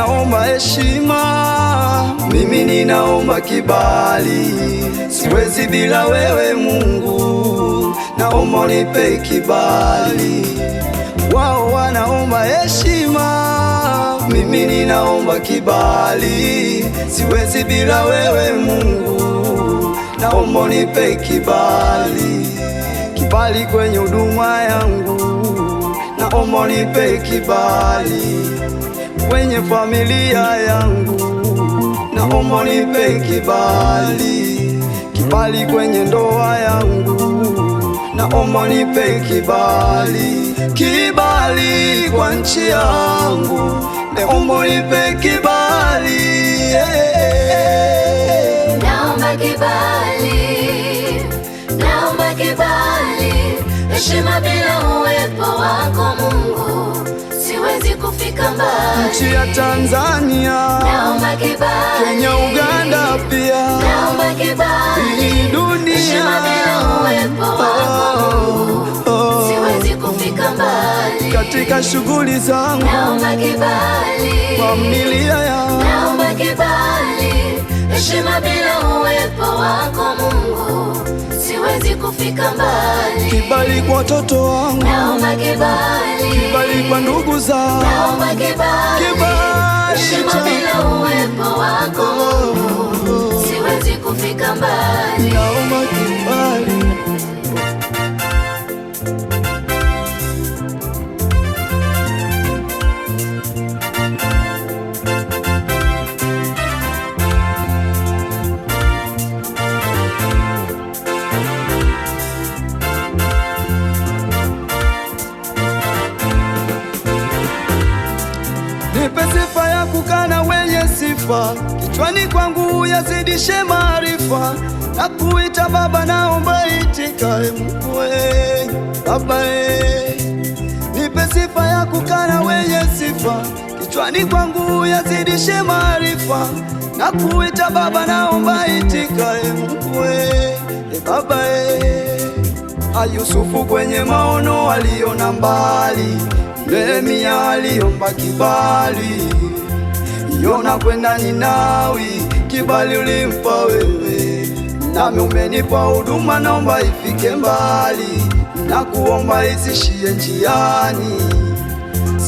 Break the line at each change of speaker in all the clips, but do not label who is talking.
wanaomba heshima, mimi ninaomba kibali. Siwezi bila wewe Mungu, naomba unipe kibali. Wao wanaomba heshima, mimi ninaomba kibali. Siwezi bila wewe Mungu, naomba unipe kibali. Kibali kwenye huduma yangu, naomba unipe kibali. Kwenye familia yangu, naomba unipe kibali. Kibali kwenye ndoa yangu, naomba unipe kibali. Kibali kwa nchi yangu, naomba unipe kibali.
Naomba kibali, naomba kibali. Heshima bila uwepo wako Mungu, siwezi kufika mbali.
Nchi ya Tanzania,
naomba kibali.
Kenya, Uganda pia,
naomba kibali.
Dunia,
heshima bila uwepo wako Mungu, siwezi kufika mbali.
Katika shughuli zangu,
naomba kibali.
familia yangu,
naomba kibali. Heshima bila uwepo wako Mungu, siwezi kufika mbali.
Kibali kwa watoto wangu,
naomba kibali.
Kibali kwa ndugu zangu,
naomba kibali. Heshima bila uwepo wako Mungu, siwezi kufika mbali.
Naomba kibali. Nipe sifa ya kukana wenye sifa, kichwani kwangu yazidishe maarifa. Na kuita Baba, naomba itika Mungu Baba. Nipe sifa ya kukana wenye sifa, kichwani kwangu yazidishe maarifa. Na kuita Baba, naomba itika Mungu Baba. Yusufu kwenye maono aliona mbali, Yeremia aliomba kibali. Yona kwenda Ninawi, kibali ulimpa wewe. Nami umenipa huduma, naomba ifike mbali. Na kuomba isishie njiani,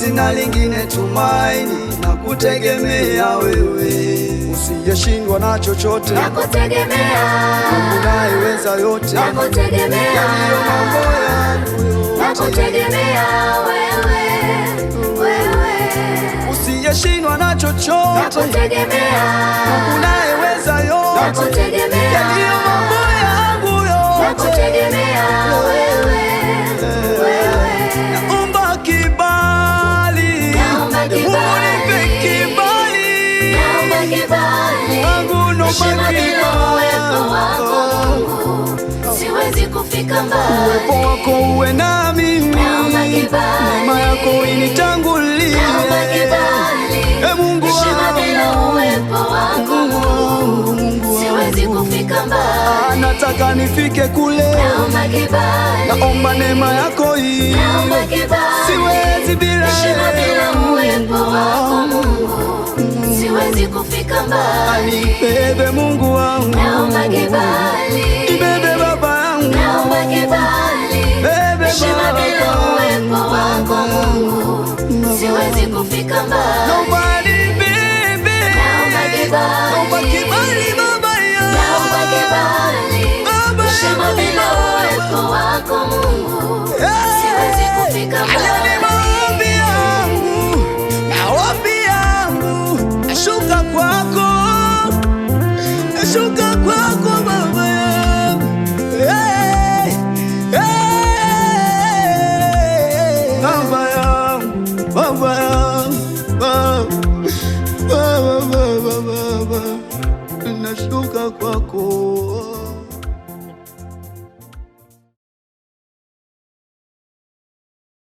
sina lingine tumaini, na kutegemea wewe. Usiyeshindwa na chochote,
nakutegemea.
Unayeweza yote,
nakutegemea.
Yaliyo mambo yangu,
nakutegemea wewe, wewe.
Usiyeshindwa na chochote,
nakutegemea.
Unayeweza yote,
nakutegemea.
Yaliyo mambo yangu yote,
nakutegemea wewe, wewe.
Naomba kibali,
naomba kibali.
Unipe kibali,
naomba kibali. Heshima bila uwepo wako Mungu, siwezi kufika mbali.
Uwepo wako uwe na mimi,
naomba kibali.
Neema yako initangulie,
naomba kibali.
Mungu wangu.
Heshima bila uwepo wako Mungu, siwezi kufika mbali.
Nataka nifike kule,
naomba kibali.
naomba neema yako hii,
naomba kibali.
siwezi bila
heshima bila uwepo wako Mungu, siwezi kufika mbali.
Nibebe Mungu wangu,
naomba kibali.
Nibebe Baba yangu,
naomba kibali. Heshima bila uwepo wako Mungu, siwezi kufika mbali.
naomba nibebe,
naomba kibali.
naomba kibali Baba yangu,
naomba kibali. Heshima bila uwepo wako Mungu, siwezi kufika mbali.
Nashuka kwako, nashuka kwako Baba yangu, Baba yangu, Baba yangu.